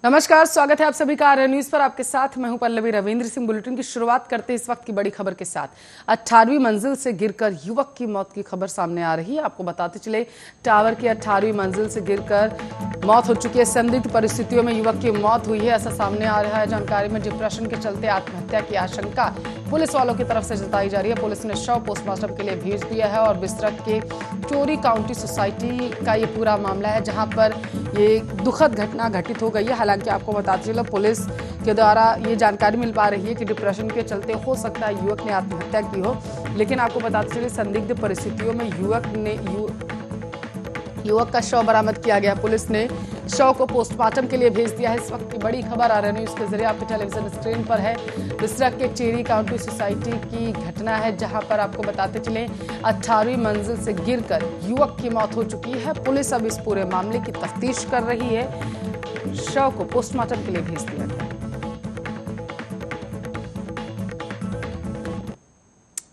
नमस्कार, स्वागत है आप सभी का आर्य न्यूज पर। आपके साथ मैं हूं पल्लवी रविंद्र सिंह। बुलेटिन की शुरुआत करते इस वक्त की बड़ी खबर के साथ। 18वीं मंजिल से गिरकर युवक की मौत की खबर सामने आ रही है। आपको बताते चले, टावर की 18वीं मंजिल से गिरकर मौत हो चुकी है। संदिग्ध परिस्थितियों में युवक की मौत हुई है, ऐसा सामने आ रहा है। जानकारी में डिप्रेशन के चलते आत्महत्या की आशंका पुलिस वालों की तरफ से जताई जा रही है। पुलिस ने शव पोस्टमार्टम के लिए भेज दिया है और बिस्तरत के टोरी काउंटी सोसाइटी का ये पूरा मामला है, जहां पर ये दुखद घटना घटित हो गई है। हालांकि आपको बताते चलो, पुलिस के द्वारा ये जानकारी मिल पा रही है कि डिप्रेशन के चलते हो सकता है युवक ने आत्महत्या की हो। लेकिन आपको बताते चले, संदिग्ध परिस्थितियों में युवक का शव बरामद किया गया। पुलिस ने शव को पोस्टमार्टम के लिए भेज दिया है। इस वक्त की बड़ी खबर आर्य न्यूज के जरिए आपके टेलीविजन स्क्रीन पर है। बिस्तरत के टेरी काउंटी सोसाइटी की घटना है, जहां पर आपको बताते चले 18वीं मंजिल से गिरकर युवक की मौत हो चुकी है। पुलिस अब इस पूरे मामले की तफ्तीश कर रही है। शव को पोस्टमार्टम के लिए भेज दिया गया।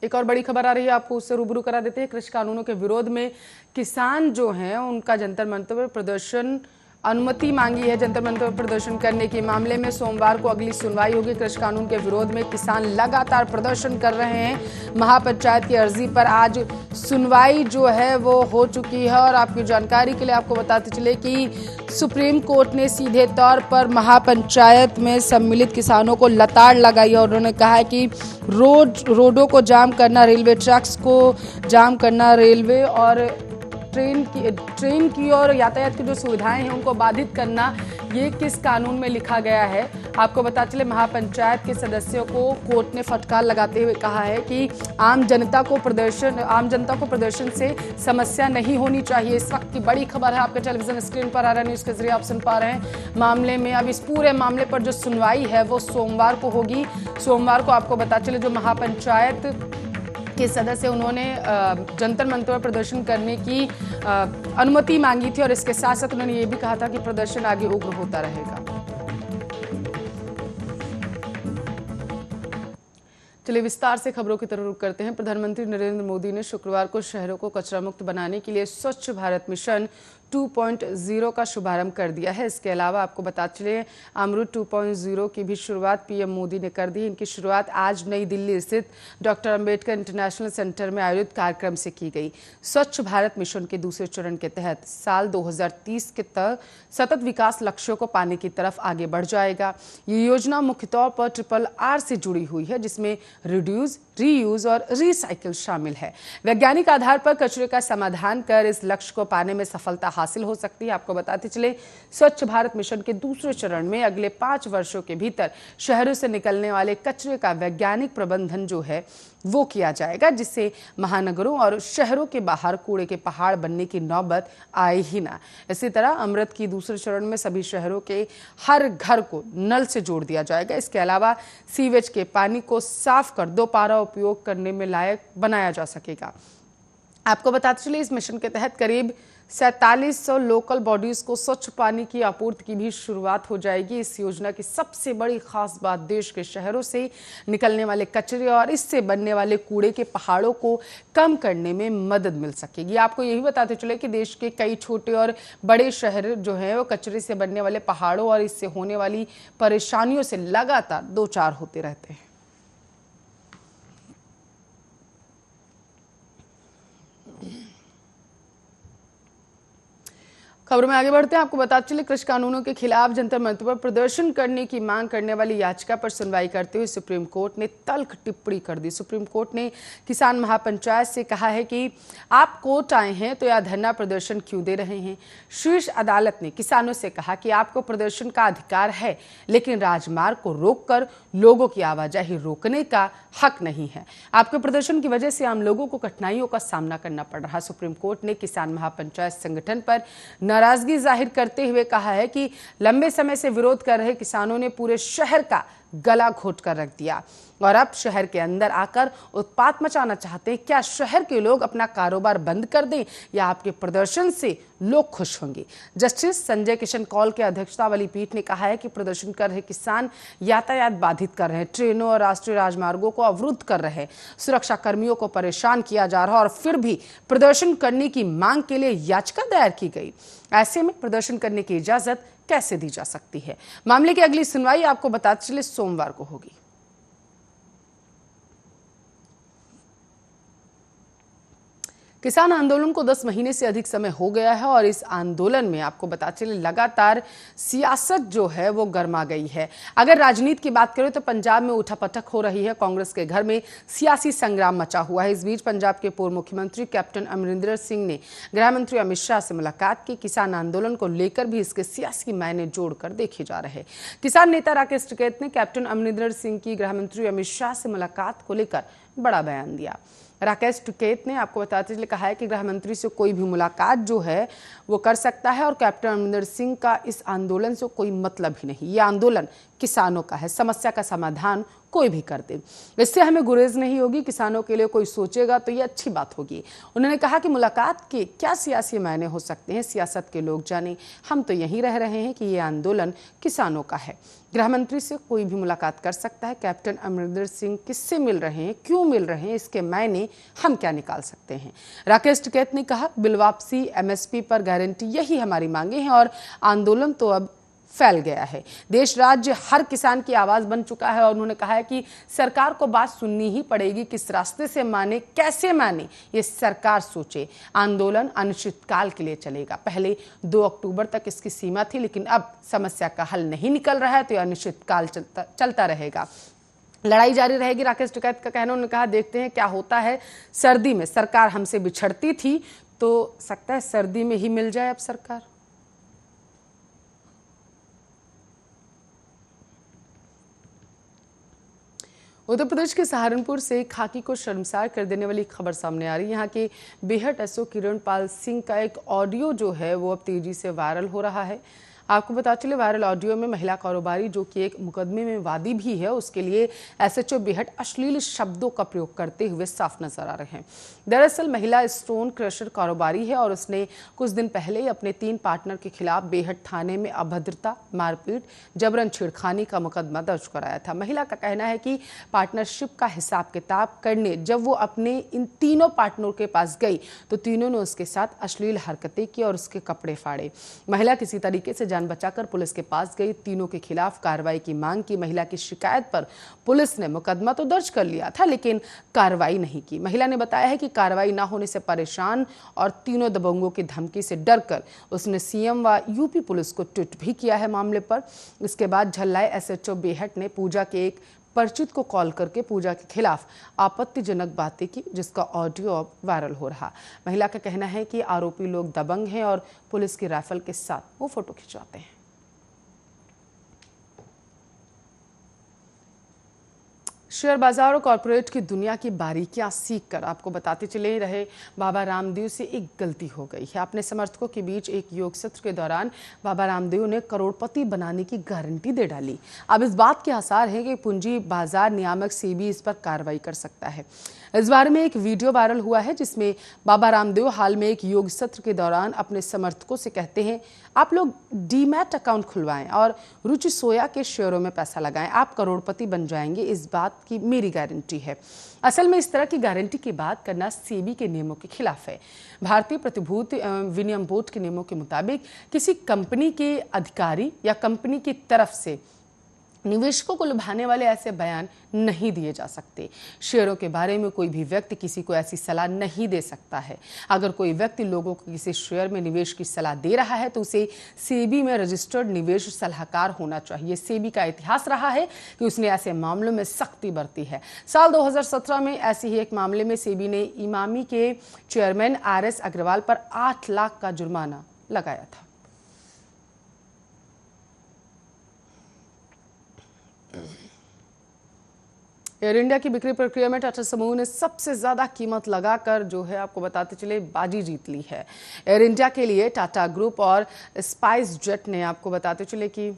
एक और बड़ी खबर आ रही है, आपको उससे रूबरू करा देते हैं। कृषि कानूनों के विरोध में किसान जो हैं, उनका जंतर मंतर पर प्रदर्शन अनुमति मांगी है। जंतर मंतर प्रदर्शन करने के मामले में सोमवार को अगली सुनवाई होगी। कृषि कानून के विरोध में किसान लगातार प्रदर्शन कर रहे हैं। महापंचायत की अर्जी पर आज सुनवाई जो है वो हो चुकी है। और आपकी जानकारी के लिए आपको बताते चले कि सुप्रीम कोर्ट ने सीधे तौर पर महापंचायत में सम्मिलित किसानों को लताड़ लगाई है। उन्होंने कहा है कि रोडों को जाम करना, रेलवे ट्रैक्स को जाम करना, रेलवे और ट्रेन की और यातायात की जो सुविधाएं हैं उनको बाधित करना, ये किस कानून में लिखा गया है। आपको बता चले, महापंचायत के सदस्यों को कोर्ट ने फटकार लगाते हुए कहा है कि आम जनता को प्रदर्शन से समस्या नहीं होनी चाहिए। इस वक्त की बड़ी खबर है, आपके टेलीविजन स्क्रीन पर आर्य न्यूज के जरिए आप सुन पा रहे हैं। मामले में अब इस पूरे मामले पर जो सुनवाई है वो सोमवार को होगी। सोमवार को आपको बता चले, जो महापंचायत के सदस्य, उन्होंने जंतर मंतर पर प्रदर्शन करने की अनुमति मांगी थी और इसके साथ साथ उन्होंने ये भी कहा था कि प्रदर्शन आगे उग्र होता रहेगा। चलिए विस्तार से खबरों की तरफ रुख करते हैं। प्रधानमंत्री नरेंद्र मोदी ने शुक्रवार को शहरों को कचरा मुक्त बनाने के लिए स्वच्छ भारत मिशन 2.0 का शुभारंभ कर दिया है। इसके अलावा आपको बता चले, अमृत 2.0 की भी शुरुआत पीएम मोदी ने कर दी। इनकी शुरुआत आज नई दिल्ली स्थित डॉक्टर अंबेडकर इंटरनेशनल सेंटर में आयोजित कार्यक्रम से की गई। स्वच्छ भारत मिशन के दूसरे चरण के तहत साल 2030 के तक सतत विकास लक्ष्यों को पाने की तरफ आगे बढ़ जाएगा। ये योजना मुख्य तौर पर RRR से जुड़ी हुई है, जिसमें रिड्यूस, रीयूज और रिसाइकिल शामिल है। वैज्ञानिक आधार पर कचरे का समाधान कर इस लक्ष्य को पाने में सफलता हासिल हो सकती है। आपको बताते चले, स्वच्छ भारत मिशन के दूसरे चरण में अगले 5 वर्षों के भीतर शहरों से निकलने वाले कचरे का वैज्ञानिक प्रबंधन जो है वो किया जाएगा, जिससे महानगरों और शहरों के बाहर कूड़े के पहाड़ बनने की नौबत आए ही ना। इसी तरह अमृत की दूसरे चरण में सभी शहरों के हर घर को नल से जोड़ दिया जाएगा। इसके अलावा सीवेज के पानी को साफ कर दोबारा उपयोग करने में लायक बनाया जा सकेगा। आपको बताते चलिए, इस मिशन के तहत करीब 4700 लोकल बॉडीज को स्वच्छ पानी की आपूर्ति की भी शुरुआत हो जाएगी। इस योजना की सबसे बड़ी खास बात देश के शहरों से निकलने वाले कचरे और इससे बनने वाले कूड़े के पहाड़ों को कम करने में मदद मिल सकेगी। आपको यही बताते चले कि देश के कई छोटे और बड़े शहर जो हैं वो कचरे से बनने वाले पहाड़ों और इससे होने वाली परेशानियों से लगातार दो चार होते रहते हैं। खबरों में आगे बढ़ते हैं। आपको बताते चले, कृषि कानूनों के खिलाफ जंतर मंतर पर प्रदर्शन करने की मांग करने वाली याचिका पर सुनवाई करते हुए सुप्रीम कोर्ट ने तल्ख टिप्पणी कर दी। सुप्रीम कोर्ट ने किसान महापंचायत से कहा है कि आप कोर्ट आए हैं तो यह धरना प्रदर्शन क्यों दे रहे हैं। शीर्ष अदालत ने किसानों से कहा कि आपको प्रदर्शन का अधिकार है, लेकिन राजमार्ग को रोककर लोगों की आवाजाही रोकने का हक नहीं है। आपके प्रदर्शन की वजह से आम लोगों को कठिनाइयों का सामना करना पड़ रहा। सुप्रीम कोर्ट ने किसान महापंचायत संगठन पर नाराजगी जाहिर करते हुए कहा है कि लंबे समय से विरोध कर रहे किसानों ने पूरे शहर का गला घोट कर रख दिया और अब शहर के अंदर आकर उत्पात मचाना चाहते हैं। क्या शहर के लोग अपना कारोबार बंद कर दें या आपके प्रदर्शन से लोग खुश होंगे? जस्टिस संजय किशन कौल के अध्यक्षता वाली पीठ ने कहा है कि प्रदर्शन कर रहे किसान यातायात बाधित कर रहे हैं, ट्रेनों और राष्ट्रीय राजमार्गों को अवरुद्ध कर रहे हैं, सुरक्षा कर्मियों को परेशान किया जा रहा है और फिर भी प्रदर्शन करने की मांग के लिए याचिका दायर की गई। ऐसे में प्रदर्शन करने की इजाजत कैसे दी जा सकती है। मामले की अगली सुनवाई आपको बताते चले सोमवार को होगी। किसान आंदोलन को 10 महीने से अधिक समय हो गया है और इस आंदोलन में आपको बता चले लगातार सियासत जो है वो गर्मा गई है। अगर राजनीति की बात करें तो पंजाब में उठापटक हो रही है, कांग्रेस के घर में सियासी संग्राम मचा हुआ है। इस बीच पंजाब के पूर्व मुख्यमंत्री कैप्टन अमरिंदर सिंह ने गृह मंत्री अमित शाह से मुलाकात की। किसान आंदोलन को लेकर भी इसके सियासी मायने जोड़कर देखे जा रहे हैं। किसान नेता राकेश टिकैत ने कैप्टन अमरिंदर सिंह की गृह मंत्री अमित शाह से मुलाकात को लेकर बड़ा बयान दिया। राकेश टिकैत ने आपको बताते हुए कहा है कि गृह मंत्री से कोई भी मुलाकात जो है वो कर सकता है और कैप्टन अमरिंदर सिंह का इस आंदोलन से कोई मतलब ही नहीं। ये आंदोलन किसानों का है, समस्या का समाधान कोई भी कर दे, इससे हमें गुरेज नहीं होगी। किसानों के लिए कोई सोचेगा तो ये अच्छी बात होगी। उन्होंने कहा कि मुलाकात के क्या सियासी मायने हो सकते हैं, सियासत के लोग जाने, हम तो यहीं रह रहे हैं कि ये आंदोलन किसानों का है। गृह मंत्री से कोई भी मुलाकात कर सकता है। कैप्टन अमरिंदर सिंह किससे मिल रहे हैं, क्यों मिल रहे हैं, इसके मायने हम क्या निकाल सकते हैं। राकेश टिकैत ने कहा, बिल वापसी, एमएसपी पर गारंटी, यही हमारी मांगे हैं और आंदोलन तो अब फैल गया है। देश राज्य हर किसान की आवाज बन चुका है और उन्होंने कहा है कि सरकार को बात सुननी ही पड़ेगी। किस रास्ते से माने, कैसे माने, ये सरकार सोचे। आंदोलन अनिश्चितकाल के लिए चलेगा। पहले 2 अक्टूबर तक इसकी सीमा थी, लेकिन अब समस्या का हल नहीं निकल रहा है तो यह अनिश्चितकाल चलता रहेगा। लड़ाई जारी रहेगी, राकेश टिकैत का कहना। उन्होंने कहा, देखते हैं क्या होता है। सर्दी में सरकार हमसे बिछड़ती थी तो सकता है सर्दी में ही मिल जाए अब सरकार। उत्तर प्रदेश के सहारनपुर से खाकी को शर्मसार कर देने वाली खबर सामने आ रही है। यहाँ के बेहट एसओ किरणपाल सिंह का एक ऑडियो जो है वो अब तेजी से वायरल हो रहा है। आपको बता चले, वायरल ऑडियो में महिला कारोबारी जो कि एक मुकदमे में वादी भी है, उसके लिए एसएचओ बेहट अश्लील शब्दों का प्रयोग करते हुए साफ नजर आ रहे हैं। दरअसल महिला स्टोन क्रशर कारोबारी है और उसने कुछ दिन पहले ही अपने 3 पार्टनर के खिलाफ बेहट थाने में अभद्रता, मारपीट, जबरन छेड़खानी का मुकदमा दर्ज कराया था। महिला का कहना है कि पार्टनरशिप का हिसाब किताब करने जब वो अपने इन तीनों पार्टनरों के पास गई तो तीनों ने उसके साथ अश्लील हरकतें की और उसके कपड़े फाड़े। महिला किसी तरीके से बचाकर पुलिस के पास गई, तीनों के खिलाफ कार्रवाई की मांग की। महिला की शिकायत पर पुलिस ने मुकदमा तो दर्ज कर लिया था लेकिन कार्रवाई नहीं की। महिला ने बताया है कि कार्रवाई न होने से परेशान और तीनों दबंगों की धमकी से डरकर उसने सीएम व यूपी पुलिस को ट्वीट भी किया है मामले पर। इसके बाद झल्लाए एसएचओ बेहट ने पूजा के एक परिचित को कॉल करके पूजा के खिलाफ आपत्तिजनक बातें की, जिसका ऑडियो अब वायरल हो रहा। महिला का कहना है कि आरोपी लोग दबंग हैं और पुलिस की राइफल के साथ वो फोटो खिंचवाते हैं। शेयर बाजार और कॉर्पोरेट की दुनिया की बारीकियां सीखकर आपको बताते चले रहे बाबा रामदेव से एक गलती हो गई है। अपने समर्थकों के बीच एक योग सत्र के दौरान बाबा रामदेव ने करोड़पति बनाने की गारंटी दे डाली। अब इस बात के आसार है कि पूंजी बाजार नियामक सेबी इस पर कार्रवाई कर सकता है। इस बारे में एक वीडियो वायरल हुआ है जिसमें बाबा रामदेव हाल में एक योग सत्र के दौरान अपने समर्थकों से कहते हैं, आप लोग डीमैट अकाउंट खुलवाएं और रुचि सोया के शेयरों में पैसा लगाएं, आप करोड़पति बन जाएंगे, इस बात की मेरी गारंटी है। असल में इस तरह की गारंटी की बात करना सेबी के नियमों के खिलाफ है। भारतीय प्रतिभूति विनिमय बोर्ड के नियमों के मुताबिक किसी कंपनी के अधिकारी या कंपनी की तरफ से निवेशकों को लुभाने वाले ऐसे बयान नहीं दिए जा सकते। शेयरों के बारे में कोई भी व्यक्ति किसी को ऐसी सलाह नहीं दे सकता है। अगर कोई व्यक्ति लोगों को किसी शेयर में निवेश की सलाह दे रहा है तो उसे सेबी में रजिस्टर्ड निवेश सलाहकार होना चाहिए। सेबी का इतिहास रहा है कि उसने ऐसे मामलों में सख्ती बरती है। साल 2017 में ऐसे ही एक मामले में सेबी ने इमामी के चेयरमैन आरएस अग्रवाल पर 8 लाख का जुर्माना लगाया था। एयर इंडिया की बिक्री प्रक्रिया में टाटा समूह ने सबसे ज्यादा कीमत लगाकर जो है आपको बताते चले बाजी जीत ली है। एयर इंडिया के लिए टाटा ग्रुप और स्पाइस जेट ने आपको बताते चले कि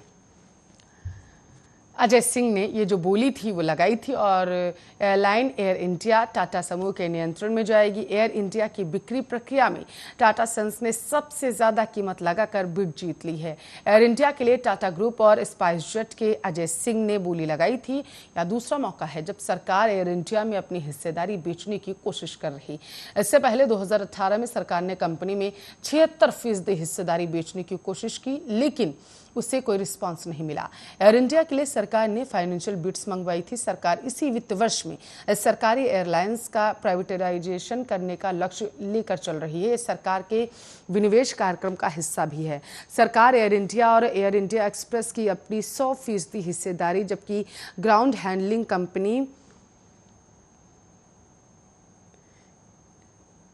अजय सिंह ने ये जो बोली थी वो लगाई थी और एयरलाइन एयर इंडिया टाटा समूह के नियंत्रण में जाएगी। एयर इंडिया की बिक्री प्रक्रिया में टाटा सन्स ने सबसे ज्यादा कीमत लगाकर बिड जीत ली है। एयर इंडिया के लिए टाटा ग्रुप और स्पाइस जेट के अजय सिंह ने बोली लगाई थी। यह दूसरा मौका है जब सरकार एयर इंडिया में अपनी हिस्सेदारी बेचने की कोशिश कर रही। इससे पहले 2018 में सरकार ने कंपनी में 76% हिस्सेदारी बेचने की कोशिश की, लेकिन उससे कोई रिस्पांस नहीं मिला। एयर इंडिया के लिए सरकार ने फाइनेंशियल बिड्स मंगवाई थी। सरकार इसी वित्त वर्ष में सरकारी एयरलाइंस का प्राइवेटाइजेशन करने का लक्ष्य लेकर चल रही है। सरकार के विनिवेश कार्यक्रम का हिस्सा भी है। सरकार एयर इंडिया और एयर इंडिया एक्सप्रेस की अपनी 100% हिस्सेदारी, जबकि ग्राउंड हैंडलिंग कंपनी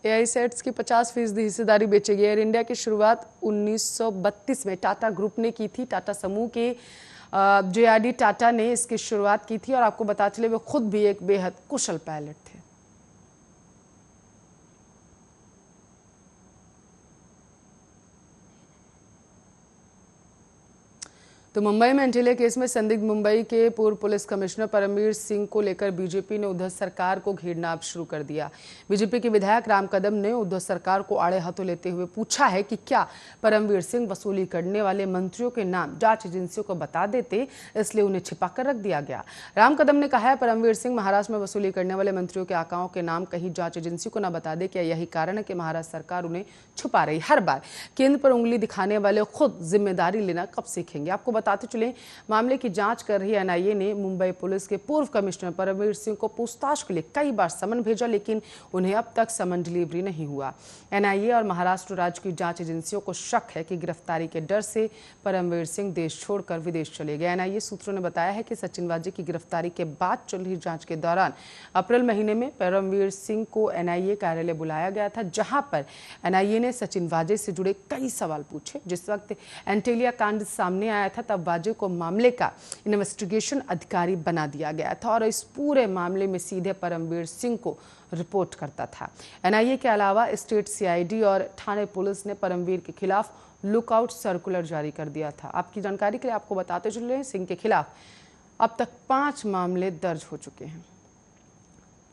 एआईसेट्स की 50% हिस्सेदारी बेचेगी। एयर इंडिया की शुरुआत 1932 में टाटा ग्रुप ने की थी। टाटा समूह के जेआरडी टाटा ने इसकी शुरुआत की थी और आपको बता चले वे खुद भी एक बेहद कुशल पायलट थे। तो मुंबई में एंटीलिया केस में संदिग्ध मुंबई के पूर्व पुलिस कमिश्नर परमवीर सिंह को लेकर बीजेपी ने उद्धव सरकार को घेरना अब शुरू कर दिया। बीजेपी के विधायक राम कदम ने उद्धव सरकार को आड़े हाथों लेते हुए पूछा है कि क्या परमवीर सिंह वसूली करने वाले मंत्रियों के नाम जांच एजेंसियों को बता देते, इसलिए उन्हें छिपाकर रख दिया गया। राम कदम ने कहा है परमवीर सिंह महाराष्ट्र में वसूली करने वाले मंत्रियों के आकाओं के नाम कहीं जांच एजेंसी को न बता दे। क्या यही कारण है कि महाराष्ट्र सरकार उन्हें छुपा रही? हर बार केंद्र पर उंगली दिखाने वाले खुद जिम्मेदारी लेना कब सीखेंगे? आपको बताते चले, मामले की जांच कर रही एनआईए ने मुंबई पुलिस के पूर्व कमिश्नर परमवीर सिंह को पूछताछ के लिए कई बार समन भेजा, लेकिन उन्हें अब तक समन डिलीवरी नहीं हुआ। एनआईए और महाराष्ट्र राज्य की जांच एजेंसियों को शक है कि गिरफ्तारी के डर से परमवीर सिंह देश छोड़कर विदेश चले गए। एनआईए सूत्रों ने बताया है कि सचिन वाजे की गिरफ्तारी के बाद चल रही जांच के दौरान अप्रैल महीने में परमवीर सिंह को एनआईए कार्यालय बुलाया गया था, जहां पर एनआईए ने सचिन वाजे से जुड़े कई सवाल पूछे। जिस वक्त एंटीलिया कांड सामने आया था तब वाजे को मामले का इन्वेस्टिगेशन अधिकारी बना दिया गया था और इस पूरे मामले में सीधे परमवीर सिंह को रिपोर्ट करता था। एनआईए के अलावा स्टेट सीआईडी और ठाणे पुलिस ने परमवीर के खिलाफ लुकआउट सर्कुलर जारी कर दिया था। आपकी जानकारी के लिए आपको बताते चल रहे हैं, सिंह के खिलाफ अब तक 5 मामले दर्ज हो चुके हैं।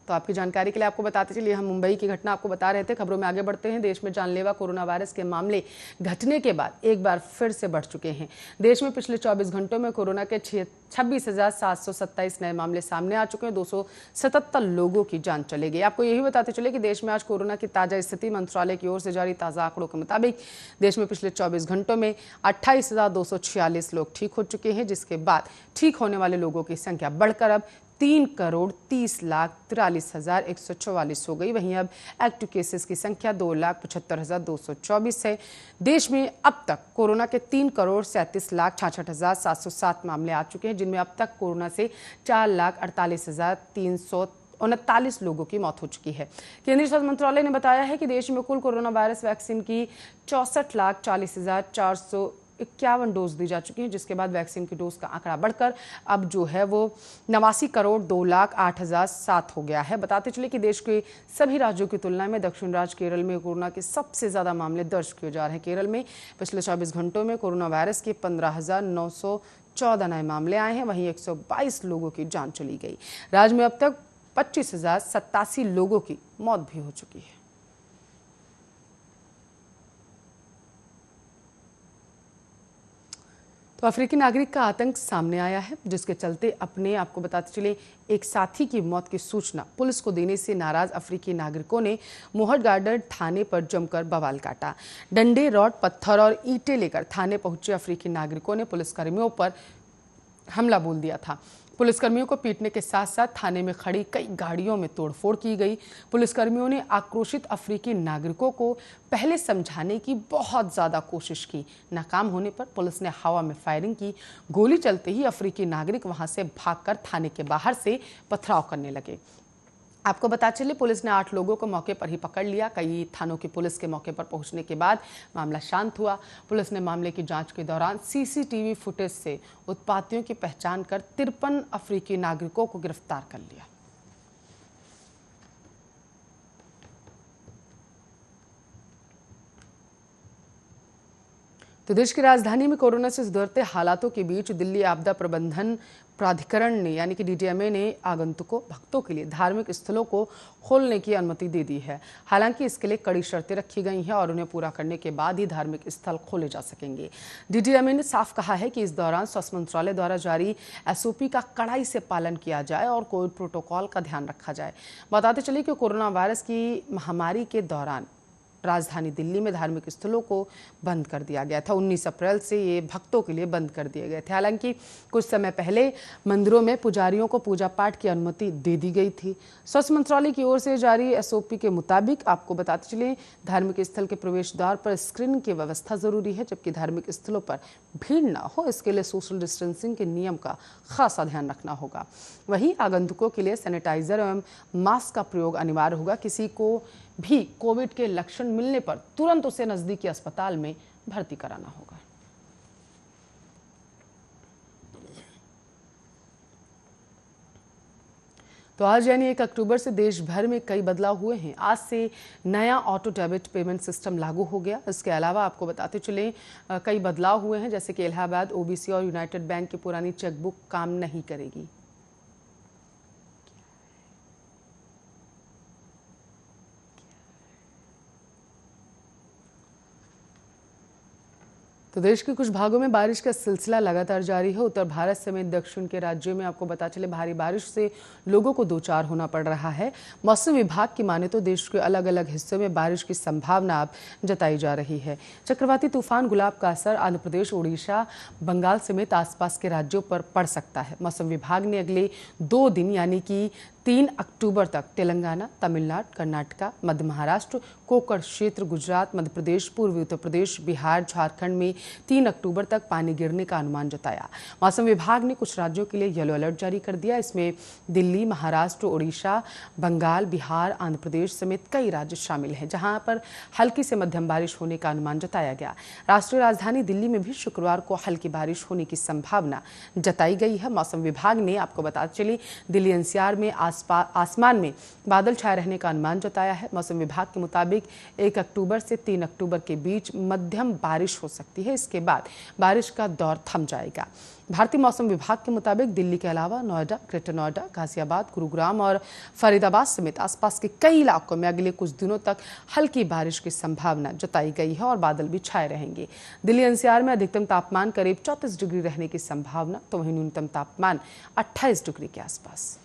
तो आपकी जानकारी के लिए आपको बताते चलिए, हम मुंबई की घटना आपको बता रहे थे। खबरों में आगे बढ़ते हैं। देश में जानलेवा कोरोना वायरस के मामले घटने के बाद एक बार फिर से बढ़ चुके हैं। देश में पिछले 24 घंटों में कोरोना के 26,727 नए मामले सामने आ चुके हैं। 277 लोगों की जान चली गई। आपको यही बताते चले कि देश में आज कोरोना की ताजा स्थिति मंत्रालय की ओर से जारी ताजा आंकड़ों के मुताबिक देश में पिछले 24 घंटों में 28,246 लोग ठीक हो चुके हैं, जिसके बाद ठीक होने वाले लोगों की संख्या बढ़कर अब 3,30,43,144 हो गई। वहीं अब एक्टिव केसेस की संख्या 2,75,224 है। देश में अब तक कोरोना के 3,37,66,707 मामले आ चुके हैं, जिनमें अब तक कोरोना से 4,48,339 लोगों की मौत हो चुकी है। केंद्रीय स्वास्थ्य मंत्रालय ने बताया है कि देश में कुल कोरोना वायरस वैक्सीन की 64,40,451 डोज दी जा चुकी हैं, जिसके बाद वैक्सीन की डोज का आंकड़ा बढ़कर अब जो है वो 89,02,08,007 हो गया है। बताते चले कि देश के सभी राज्यों की तुलना में दक्षिण राज्य केरल में कोरोना के सबसे ज्यादा मामले दर्ज किए जा रहे हैं। केरल में पिछले 24 घंटों में कोरोना वायरस के 15,914 नए मामले आए हैं। वहीं 122 लोगों की जान चली गई। राज्य में अब तक 25,087 लोगों की मौत भी हो चुकी है। तो अफ्रीकी नागरिक का आतंक सामने आया है, जिसके चलते अपने आपको बताते चले एक साथी की मौत की सूचना पुलिस को देने से नाराज अफ्रीकी नागरिकों ने मोहट गार्डन थाने पर जमकर बवाल काटा। डंडे, रॉड, पत्थर और ईंटें लेकर थाने पहुंचे अफ्रीकी नागरिकों ने पुलिसकर्मियों पर हमला बोल दिया था। पुलिसकर्मियों को पीटने के साथ साथ थाने में खड़ी कई गाड़ियों में तोड़फोड़ की गई। पुलिसकर्मियों ने आक्रोशित अफ्रीकी नागरिकों को पहले समझाने की बहुत ज्यादा कोशिश की। नाकाम होने पर पुलिस ने हवा में फायरिंग की। गोली चलते ही अफ्रीकी नागरिक वहां से भागकर थाने के बाहर से पथराव करने लगे। आपको बता चले, पुलिस ने 8 लोगों को मौके पर ही पकड़ लिया। कई थानों की पुलिस के मौके पर पहुंचने के बाद मामला शांत हुआ। पुलिस ने मामले की जांच के दौरान सीसीटीवी फुटेज से उत्पातियों की पहचान कर 53 अफ्रीकी नागरिकों को गिरफ्तार कर लिया। तो देश की राजधानी में कोरोना से सुधरते हालातों के बीच दिल्ली आपदा प्रबंधन प्राधिकरण ने यानी कि डीटीएमए ने आगंतुकों भक्तों के लिए धार्मिक स्थलों को खोलने की अनुमति दे दी है। हालांकि इसके लिए कड़ी शर्तें रखी गई हैं और उन्हें पूरा करने के बाद ही धार्मिक स्थल खोले जा सकेंगे। डीटीएमए ने साफ कहा है कि इस दौरान स्वास्थ्य मंत्रालय द्वारा जारी एसओपी का कड़ाई से पालन किया जाए और कोविड प्रोटोकॉल का ध्यान रखा जाए। बताते चलिए कि कोरोना वायरस की महामारी के दौरान राजधानी दिल्ली में धार्मिक स्थलों को बंद कर दिया गया था। 19 अप्रैल से ये भक्तों के लिए बंद कर दिए गए थे। हालांकि कुछ समय पहले मंदिरों में पुजारियों को पूजा पाठ की अनुमति दे दी गई थी। स्वास्थ्य मंत्रालय की ओर से जारी एसओपी के मुताबिक आपको बताते चले, धार्मिक स्थल के प्रवेश द्वार पर स्क्रीनिंग की व्यवस्था जरूरी है, जबकि धार्मिक स्थलों पर भीड़ न हो इसके लिए सोशल डिस्टेंसिंग के नियम का खासा ध्यान रखना होगा। वहीं आगंतुकों के लिए सैनिटाइजर एवं मास्क का प्रयोग अनिवार्य होगा। किसी को भी कोविड के लक्षण मिलने पर तुरंत उसे नजदीकी अस्पताल में भर्ती कराना होगा। तो आज यानी 1 अक्टूबर से देश भर में कई बदलाव हुए हैं। आज से नया ऑटो डेबिट पेमेंट सिस्टम लागू हो गया। इसके अलावा आपको बताते चलें कई बदलाव हुए हैं, जैसे कि इलाहाबाद, ओबीसी और यूनाइटेड बैंक की पुरानी चेकबुक काम नहीं करेगी। तो देश के कुछ भागों में बारिश का सिलसिला लगातार जारी है। उत्तर भारत समेत दक्षिण के राज्यों में आपको पता चले भारी बारिश से लोगों को दो चार होना पड़ रहा है। मौसम विभाग की माने तो देश के अलग अलग हिस्सों में बारिश की संभावना अब जताई जा रही है। चक्रवाती तूफान गुलाब का असर आंध्र प्रदेश, ओडिशा, बंगाल समेत आसपास के राज्यों पर पड़ सकता है। मौसम विभाग ने अगले 2 दिन यानी कि 3 अक्टूबर तक तेलंगाना, तमिलनाडु, कर्नाटक, मध्य महाराष्ट्र, कोंकण क्षेत्र, गुजरात, मध्य प्रदेश, पूर्वी उत्तर प्रदेश, बिहार, झारखंड में 3 अक्टूबर तक पानी गिरने का अनुमान जताया। मौसम विभाग ने कुछ राज्यों के लिए येलो अलर्ट जारी कर दिया। इसमें दिल्ली, महाराष्ट्र, ओडिशा, बंगाल, बिहार, आंध्र प्रदेश समेत कई राज्य शामिल हैं, जहां पर हल्की से मध्यम बारिश होने का अनुमान जताया गया। राष्ट्रीय राजधानी दिल्ली में भी शुक्रवार को हल्की बारिश होने की संभावना जताई गई है। मौसम विभाग ने आपको बताते चली दिल्ली एनसीआर में आसमान में बादल छाए रहने का अनुमान जताया है। मौसम विभाग के मुताबिक 1 अक्टूबर से 3 अक्टूबर के बीच मध्यम बारिश हो सकती है। इसके बाद बारिश का दौर थम जाएगा। भारतीय मौसम विभाग के मुताबिक दिल्ली के अलावा नोएडा, ग्रेटर नोएडा, गाजियाबाद, गुरुग्राम और फरीदाबाद समेत आसपास के कई इलाकों में अगले कुछ दिनों तक हल्की बारिश की संभावना जताई गई है और बादल भी छाए रहेंगे। दिल्ली एनसीआर में अधिकतम तापमान करीब 34 डिग्री रहने की संभावना, तो वहीं न्यूनतम तापमान 28 डिग्री के आसपास।